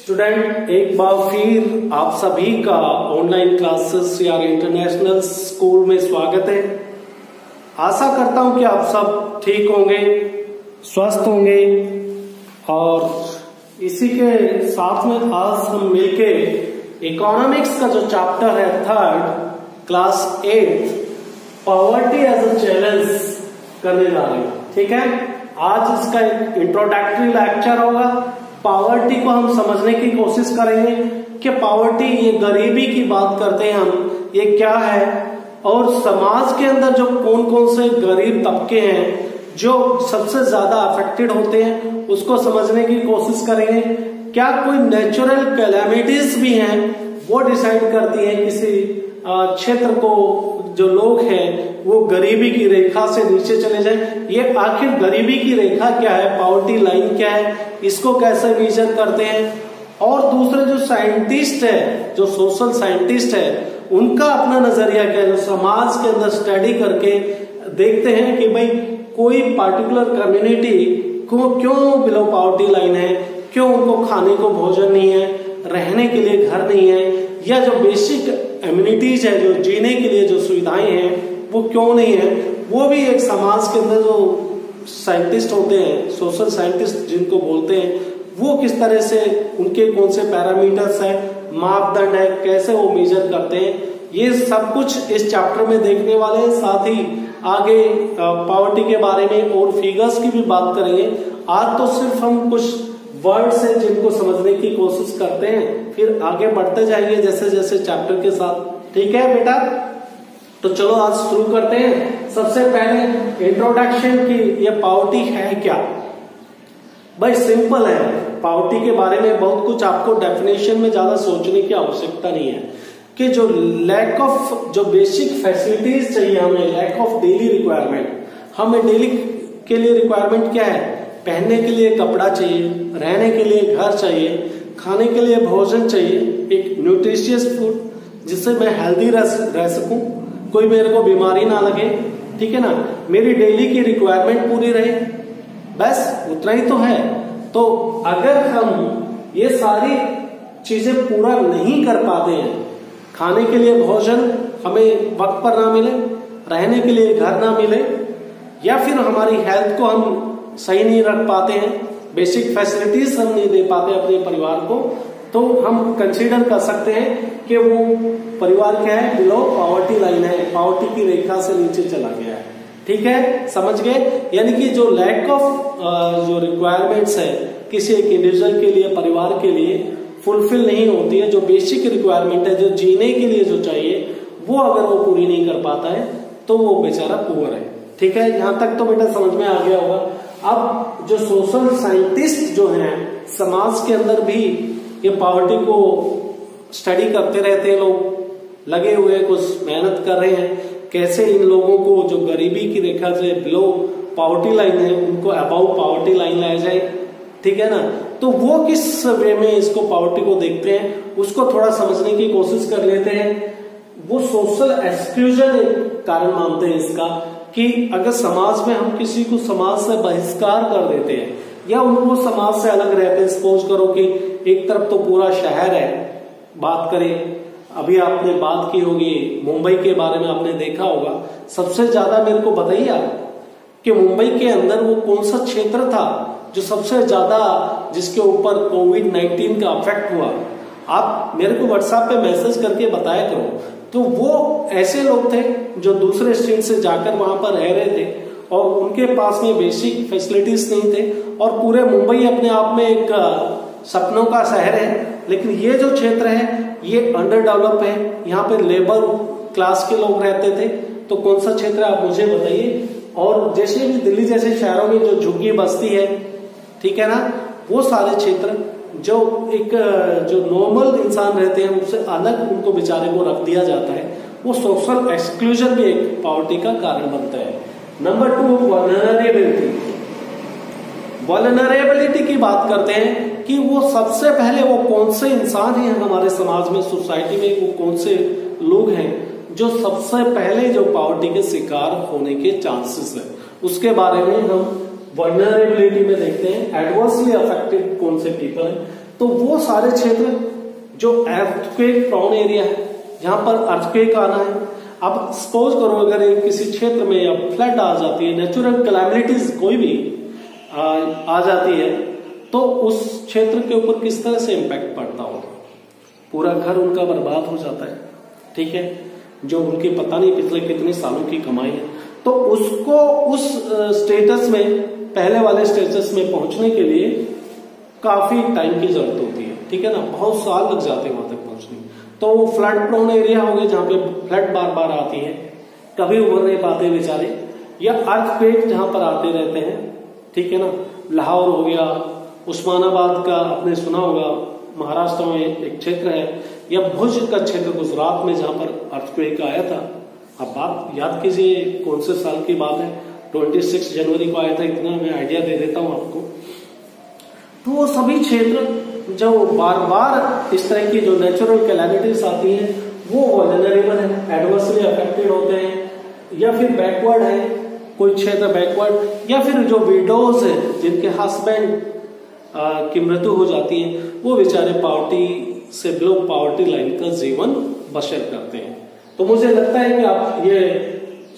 Student, एक बार फिर आप सभी का ऑनलाइन क्लासेस या इंटरनेशनल स्कूल में स्वागत है। आशा करता हूं कि आप सब ठीक होंगे, स्वस्थ होंगे और इसी के साथ में आज हम मिलके इकोनॉमिक्स का जो चैप्टर है third class 8 poverty as a challenge करने जा रहे हैं। ठीक है, आज इसका एक इंट्रोडक्टरी लेक्चर होगा। पॉवर्टी को हम समझने की कोशिश करेंगे कि पॉवर्टी, ये गरीबी की बात करते हैं हम, ये क्या है और समाज के अंदर जो कौन कौन से गरीब तबके हैं जो सबसे ज्यादा अफेक्टेड होते हैं उसको समझने की कोशिश करेंगे। क्या कोई नेचुरल कैलेमिटीज भी हैं वो डिसाइड करती है किसी क्षेत्र को जो लोग हैं वो गरीबी की रेखा से नीचे चले जाए। ये आखिर गरीबी की रेखा क्या है, पॉवर्टी लाइन क्या है, इसको कैसे मेजर करते हैं। और दूसरे जो साइंटिस्ट है, जो सोशल साइंटिस्ट है, उनका अपना नजरिया क्या है, जो समाज के अंदर स्टडी करके देखते हैं कि भाई कोई पार्टिकुलर कम्युनिटी को क्यों बिलो पॉवर्टी लाइन है, क्यों उनको खाने को भोजन नहीं है, रहने के लिए घर नहीं है, या जो बेसिक एम्यूनिटीज है, जो जीने के लिए जो सुविधाएं हैं वो क्यों नहीं है। वो भी एक समाज के अंदर जो साइंटिस्ट होते हैं, सोशल साइंटिस्ट जिनको बोलते हैं, वो किस तरह से, उनके कौन से पैरामीटर्स है, मापदंड है, कैसे वो मेजर करते हैं, ये सब कुछ इस चैप्टर में देखने वाले हैं। साथ ही आगे पॉवर्टी के बारे में और फिगर्स की भी बात करेंगे। आज तो सिर्फ हम कुछ वर्ड्स हैं जिनको समझने की कोशिश करते हैं, फिर आगे बढ़ते जाएंगे जैसे जैसे चैप्टर के साथ। ठीक है बेटा, तो चलो आज शुरू करते हैं। सबसे पहले इंट्रोडक्शन की, ये पॉवर्टी है क्या। भाई सिंपल है, पॉवर्टी के बारे में बहुत कुछ आपको डेफिनेशन में ज्यादा सोचने की आवश्यकता नहीं है कि जो लैक ऑफ जो बेसिक फैसिलिटीज चाहिए हमें, लैक ऑफ डेली रिक्वायरमेंट, हमें डेली के लिए रिक्वायरमेंट क्या है, पहनने के लिए कपड़ा चाहिए, रहने के लिए घर चाहिए, खाने के लिए भोजन चाहिए, एक न्यूट्रिशियस फूड जिससे मैं हेल्दी रह सकूं, कोई मेरे को बीमारी ना लगे, ठीक है ना, मेरी डेली की रिक्वायरमेंट पूरी रहे, बस उतना ही तो है। तो अगर हम ये सारी चीजें पूरा नहीं कर पाते हैं, खाने के लिए भोजन हमें वक्त पर ना मिले, रहने के लिए घर ना मिले, या फिर हमारी हेल्थ को हम सही नहीं रख पाते हैं, बेसिक फैसिलिटीज हम नहीं दे पाते अपने परिवार को, तो हम कंसीडर कर सकते हैं कि वो परिवार क्या है, बिलो पॉवर्टी लाइन है, पॉवर्टी की रेखा से नीचे चला गया है। ठीक है, समझ गए। यानी कि जो लैक ऑफ जो रिक्वायरमेंट्स है किसी एक इंडिविजुअल के लिए, परिवार के लिए फुलफिल नहीं होती है, जो बेसिक रिक्वायरमेंट है, जो जीने के लिए जो चाहिए, वो अगर वो पूरी नहीं कर पाता है तो वो बेचारा पुअर है। ठीक है, यहां तक तो बेटा समझ में आ गया होगा। अब जो सोशल साइंटिस्ट जो हैं समाज के अंदर भी ये पॉवर्टी को स्टडी करते रहते हैं, लोग लगे हुए कुछ मेहनत कर रहे हैं, कैसे इन लोगों को जो गरीबी की रेखा से बिलो पॉवर्टी लाइन है उनको अबाउ पॉवर्टी लाइन लाया जाए। ठीक है ना, तो वो किस वे में इसको पॉवर्टी को देखते हैं उसको थोड़ा समझने की कोशिश कर लेते हैं। वो सोशल एक्सक्लूजन कारण मानते हैं इसका, कि अगर समाज में हम किसी को समाज से बहिष्कार कर देते हैं या उनको समाज से अलग रहते हैं, सपोज करो कि एक तरफ तो पूरा शहर है, बात करें अभी आपने बात की होगी मुंबई के बारे में, आपने देखा होगा, सबसे ज्यादा मेरे को बताइए आप कि मुंबई के अंदर वो कौन सा क्षेत्र था जो सबसे ज्यादा, जिसके ऊपर कोविड-19 का इफेक्ट हुआ। आप मेरे को व्हाट्सएप पे मैसेज करके बताया करो। तो वो ऐसे लोग थे जो दूसरे स्टेट से जाकर वहां पर रह रहे थे और उनके पास में बेसिक फैसिलिटीज नहीं थे, और पूरे मुंबई अपने आप में एक सपनों का शहर है, लेकिन ये जो क्षेत्र है ये अंडर डेवलप है, यहाँ पे लेबर क्लास के लोग रहते थे। तो कौन सा क्षेत्र है आप मुझे बताइए। और जैसे भी दिल्ली जैसे शहरों में जो झुग्गी बस्ती है, ठीक है ना, वो सारे क्षेत्र जो एक जो नॉर्मल इंसान रहते हैं उससे अलग उनको बेचारे को रख दिया जाता है। वो सोशल एक्सक्लूजन भी एक पॉवर्टी का कारण बनता है। Number 2, vulnerability. वल्नरेबिलिटी की बात करते हैं कि वो सबसे पहले वो कौन से इंसान हैं हमारे समाज में, सोसाइटी में, वो कौन से लोग हैं जो सबसे पहले जो पॉवर्टी के शिकार होने के चांसेस है, उसके बारे में हम वल्नरेबिलिटी में देखते हैं। एडवर्सली अफेक्टेड कौन से पीपल हैं, तो वो सारे क्षेत्र जो अर्थक्वेक प्रोन एरिया है, जहां पर अर्थक्वेक आना है। अब सपोज करो अगर किसी क्षेत्र में अब फ्लड आ जाती है, नेचुरल कैलामिटीज कोई भी आ जाती है, तो उस क्षेत्र के ऊपर किस तरह से इम्पैक्ट पड़ता होगा। पूरा घर उनका बर्बाद हो जाता है, ठीक है, जो उनकी पता नहीं पिछले कितने सालों की कमाई है। तो उसको उस स्टेटस में, पहले वाले स्टेटस में पहुंचने के लिए काफी टाइम की जरूरत होती है, ठीक है ना, बहुत साल लग जाते हैं वहां तक पहुंचने। तो वो फ्लड प्रोन एरिया हो गए जहां पे फ्लड बार बार आती है, कभी उभर नहीं पाते बेचारे, या अर्थक्वेक जहां पर आते रहते हैं, ठीक है ना। लाहौर हो गया, उस्मानाबाद का आपने सुना होगा, महाराष्ट्र में एक क्षेत्र है, या भुज का क्षेत्र गुजरात में जहां पर अर्थक्वेक आया था। अब बात याद कीजिए कौन से साल की बात है, 26 जनवरी को आया था, इतना मैं आइडिया दे देता हूं आपको। तो वो सभी क्षेत्र जो बार बार इस तरह की जो नेचुरल कैलामिटीज आती हैं वो वल्नरेबल है, एडवर्सली अफेक्टेड होते हैं, या फिर बैकवर्ड है, कोई क्षेत्र बैकवर्ड, या फिर जो विडोज है जिनके हस्बैंड की मृत्यु हो जाती है, वो बेचारे पॉवर्टी से बिलो पॉवर्टी लाइन का जीवन बसर करते हैं। तो मुझे लगता है कि आप ये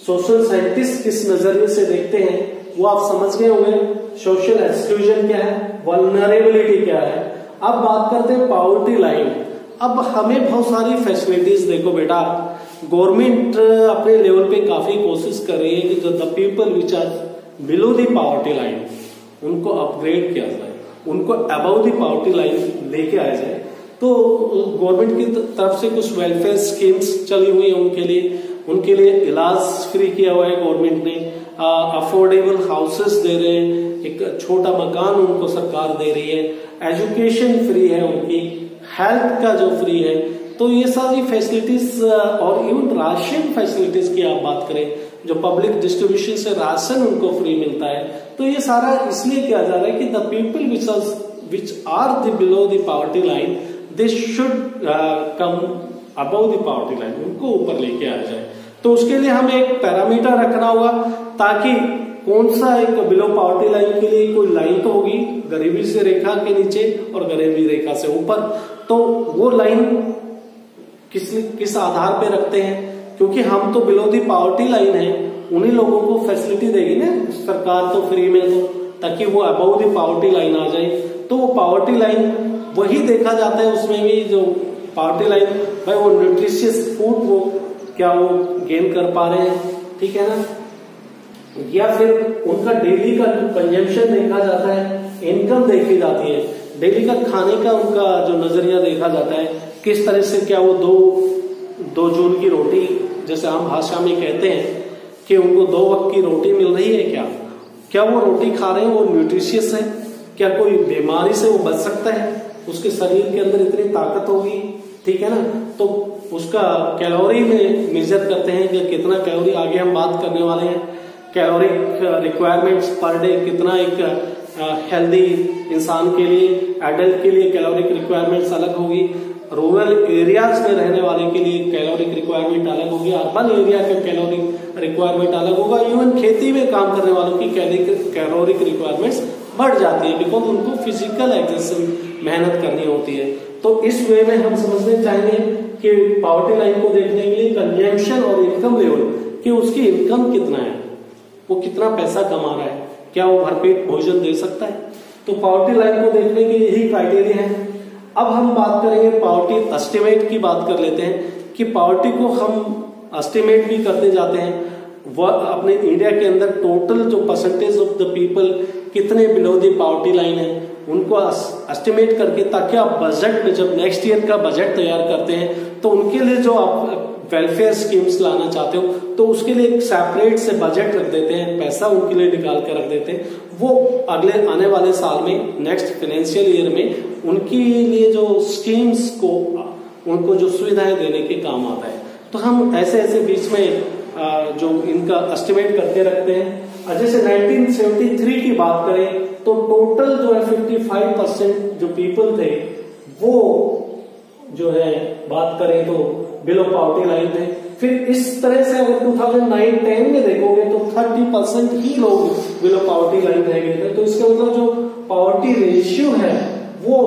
सोशल साइंटिस्ट किस नजरिए से देखते हैं वो आप समझ गए होंगे। सोशल एक्सक्लूजन क्या है, वल्नरेबिलिटी क्या है। अब बात करते हैं पॉवर्टी लाइन। अब हमें बहुत सारी फैसिलिटीज, देखो बेटा, गवर्नमेंट अपने लेवल पे काफी कोशिश कर रही है कि जो the people which are below the poverty line उनको अपग्रेड किया जाए, उनको अबव द पॉवर्टी लाइन लेके आया जाए। तो गवर्नमेंट की तरफ से कुछ वेलफेयर स्कीम्स चली हुई है उनके लिए इलाज फ्री किया हुआ है गवर्नमेंट ने, अफोर्डेबल हाउसेस दे रहे हैं, एक छोटा मकान उनको सरकार दे रही है, एजुकेशन फ्री है उनकी, हेल्थ का जो फ्री है। तो ये सारी फैसिलिटीज, और इवन राशन फैसिलिटीज की आप बात करें, जो पब्लिक डिस्ट्रीब्यूशन से राशन उनको फ्री मिलता है, तो ये सारा इसलिए किया जा रहा है कि the people which are the below the poverty line they should come above the poverty line, उनको ऊपर लेके आ जाए। तो उसके लिए हमें एक पैरामीटर रखना होगा, ताकि कौन सा एक बिलो पॉवर्टी लाइन के लिए कोई लाइन तो होगी गरीबी से रेखा के नीचे और गरीबी रेखा से ऊपर। तो वो लाइन किस आधार पे रखते हैं, क्योंकि हम तो बिलो दी पॉवर्टी लाइन है, उन्हीं लोगों को फैसिलिटी देगी ना सरकार तो फ्री में, तो ताकि वो अबव दी पॉवर्टी लाइन आ जाए। तो वो पॉवर्टी लाइन वही देखा जाता है, उसमें भी जो पॉवर्टी लाइन भाई वो न्यूट्रिशियस फूड वो क्या वो गेन कर पा रहे हैं, ठीक है ना, या फिर उनका डेली का कंजम्पशन देखा जाता है, इनकम देखी जाती है, डेली का खाने का उनका जो नजरिया देखा जाता है, किस तरह से क्या वो दो जून की रोटी जैसे आम भाषा में कहते हैं कि उनको 2 वक्त की रोटी मिल रही है, क्या वो रोटी खा रहे हैं वो न्यूट्रिशियस है, क्या कोई बीमारी से वो बच सकता है, उसके शरीर के अंदर इतनी ताकत होगी, ठीक है ना। तो उसका कैलोरी में मेजर करते हैं कि कितना कैलोरी, आगे हम बात करने वाले हैं कैलोरिक रिक्वायरमेंट्स पर डे, कितना एक हेल्दी इंसान के लिए, एडल्ट के लिए कैलोरिक रिक्वायरमेंट्स अलग होगी, रूरल एरियाज में रहने वाले के लिए कैलोरिक रिक्वायरमेंट अलग होगी, अर्बन एरिया का कैलोरिक रिक्वायरमेंट अलग होगा, इवन खेती में काम करने वालों की कैलोरिक रिक्वायरमेंट्स बढ़ जाती है, बिकॉज उनको फिजिकल एक्सरसाइज मेहनत करनी होती है। तो इस वे में हम समझने चाहेंगे कि पॉवर्टी लाइन को देखने के लिए कंजम्पशन और इनकम लेवल, कि उसकी इनकम कितना है, वो कितना पैसा कमा रहा है, क्या वो भरपेट भोजन दे सकता है। तो पॉवर्टी लाइन को देखने के यही क्राइटेरिया है। अब हम बात करेंगे पॉवर्टी एस्टिमेट की, बात कर लेते हैं कि पॉवर्टी को हम एस्टिमेट भी करते जाते हैं। वह अपने इंडिया के अंदर टोटल जो परसेंटेज ऑफ द पीपल कितने बिलो द पॉवर्टी लाइन है उनको एस्टिमेट करके, ताकि आप बजट में जब नेक्स्ट ईयर का बजट तैयार करते हैं तो उनके लिए जो आप वेलफेयर स्कीम्स लाना चाहते हो तो उसके लिए एक सेपरेट से बजट रख देते हैं, पैसा उनके लिए निकाल कर रख देते हैं। वो अगले आने वाले साल में, नेक्स्ट फाइनेंशियल ईयर में उनके लिए जो स्कीम्स को, उनको जो सुविधाएं देने के काम आता है। तो हम ऐसे ऐसे बीच में जो इनका एस्टिमेट करके रखते हैं। जैसे 1973 की बात करें तो टोटल जो है 55% जो पीपल थे वो जो है बात करें तो बिलो पॉवर्टी लाइन थे। फिर इस तरह से अगर 2009-10 में देखोगे तो 30% ही लोग बिलो पॉवर्टी लाइन रह गए थे। तो इसका मतलब जो पॉवर्टी रेशियो है वो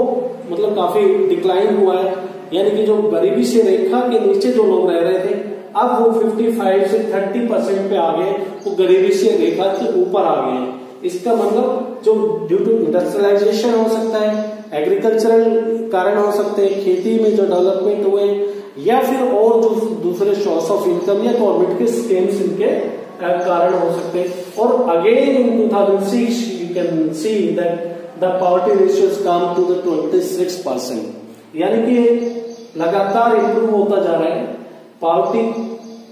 मतलब काफी डिक्लाइन हुआ है, यानी कि जो गरीबी से रेखा के नीचे जो लोग रह रहे थे अब वो 55 से 30% पे आ गए, वो गरीबी से रेखा के ऊपर आ गए हैं। इसका मतलब जो ड्यू टू इंडस्ट्रियलाइजेशन हो सकता है, एग्रीकल्चरल कारण हो सकते हैं, खेती में जो डेवलपमेंट हुए, या फिर और जो दूसरे सोर्स ऑफ इनकम या गवर्नमेंट के स्कीम्स इनके कारण हो सकते हैं। और again in 2006 you can see that the poverty ratio come to the 26%, यानी कि लगातार इंप्रूव होता जा रहा है। पॉवर्टी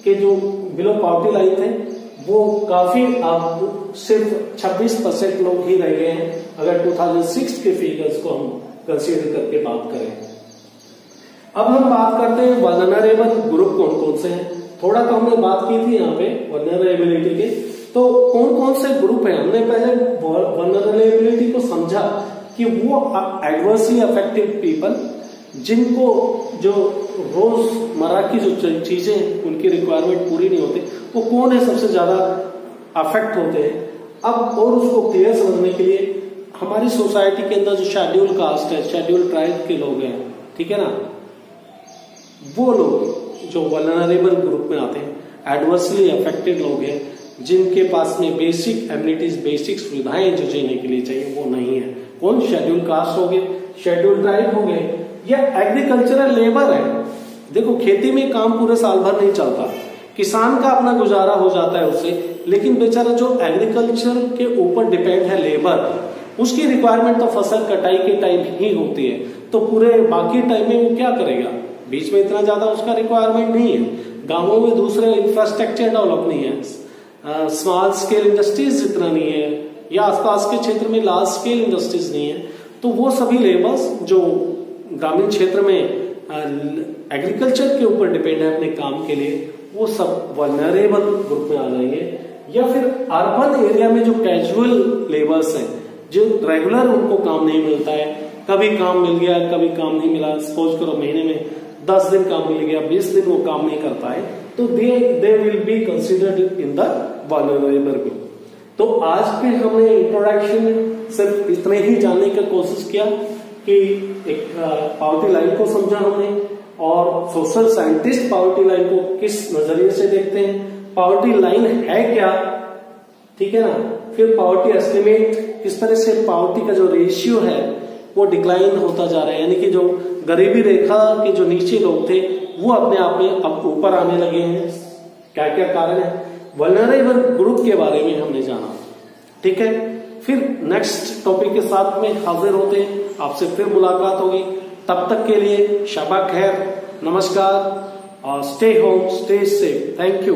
के जो बिलो पॉवर्टी लाइन थे वो काफी अब सिर्फ 26% लोग ही रह गए हैं अगर 2006 के फिगर्स को हम कंसीडर करके बात करें। अब हम बात करते हैं वल्नरेबल ग्रुप कौन कौन से हैं। थोड़ा तो हमने बात की थी यहाँ पे वल्नरेबिलिटी के, तो कौन कौन से ग्रुप हैं। हमने पहले वल्नरेबिलिटी को समझा कि वो एडवर्सली अफेक्टेड पीपल, जिनको जो रोजमर्रा की जो चीजें उनकी रिक्वायरमेंट पूरी नहीं होती, वो कौन है सबसे ज्यादा अफेक्ट होते हैं। अब और उसको क्लियर समझने के लिए हमारी सोसाइटी के अंदर जो शेड्यूल कास्ट है, शेड्यूल ट्राइब के लोग हैं, ठीक है ना, वो लोग जो वल्नरेबल ग्रुप में आते हैं, एडवर्सली अफेक्टेड लोग हैं, जिनके पास में बेसिक एमिनिटीज, बेसिक सुविधाएं जो जीने के लिए चाहिए वो नहीं है। कौन? शेड्यूल कास्ट हो गए, शेड्यूल ट्राइब हो गए, या एग्रीकल्चरल लेबर है। देखो खेती में काम पूरे साल भर नहीं चलता, किसान का अपना गुजारा हो जाता है उससे, लेकिन बेचारा जो एग्रीकल्चर के ऊपर डिपेंड है लेबर, उसकी रिक्वायरमेंट तो फसल कटाई के टाइम ही होती है, तो पूरे बाकी टाइम में वो क्या करेगा? बीच में इतना ज्यादा उसका रिक्वायरमेंट नहीं है। गांवों में दूसरे इंफ्रास्ट्रक्चर डेवलप नहीं है, स्मॉल स्केल इंडस्ट्रीज इतना नहीं है, या आसपास के क्षेत्र में लार्ज स्केल इंडस्ट्रीज नहीं है, तो वो सभी लेबर्स जो ग्रामीण क्षेत्र में एग्रीकल्चर के ऊपर डिपेंड है अपने काम के लिए, वो सब वल्नरेबल ग्रुप में आ जाएंगे। या फिर अर्बन एरिया में जो कैजुअल लेबर्स हैं, जो रेगुलर उनको काम नहीं मिलता है, कभी काम मिल गया कभी काम नहीं मिला, सपोज करो महीने में 10 दिन काम मिल गया, 20 दिन वो काम नहीं कर पाए, तो they will be considered in the vulnerable group. तो आज के हमने इंट्रोडक्शन सिर्फ इतने ही जानने की कोशिश किया कि एक पॉवर्टी लाइन को समझा हमने, और सोशल साइंटिस्ट पॉवर्टी लाइन को किस नजरिए से देखते हैं, पॉवर्टी लाइन है क्या, ठीक है ना, फिर पॉवर्टी एस्टिमेट किस तरह से पॉवर्टी का जो रेशियो है वो डिक्लाइन होता जा रहा है, यानी कि जो गरीबी रेखा के जो नीचे लोग थे वो अपने आप में अब ऊपर आने लगे हैं। क्या क्या कारण है, वल्नरेबल ग्रुप के बारे में हमने जाना, ठीक है। फिर नेक्स्ट टॉपिक के साथ में हाजिर होते हैं, आपसे फिर मुलाकात होगी। तब तक के लिए शबा खैर, नमस्कार, और stay home, stay safe. Thank you.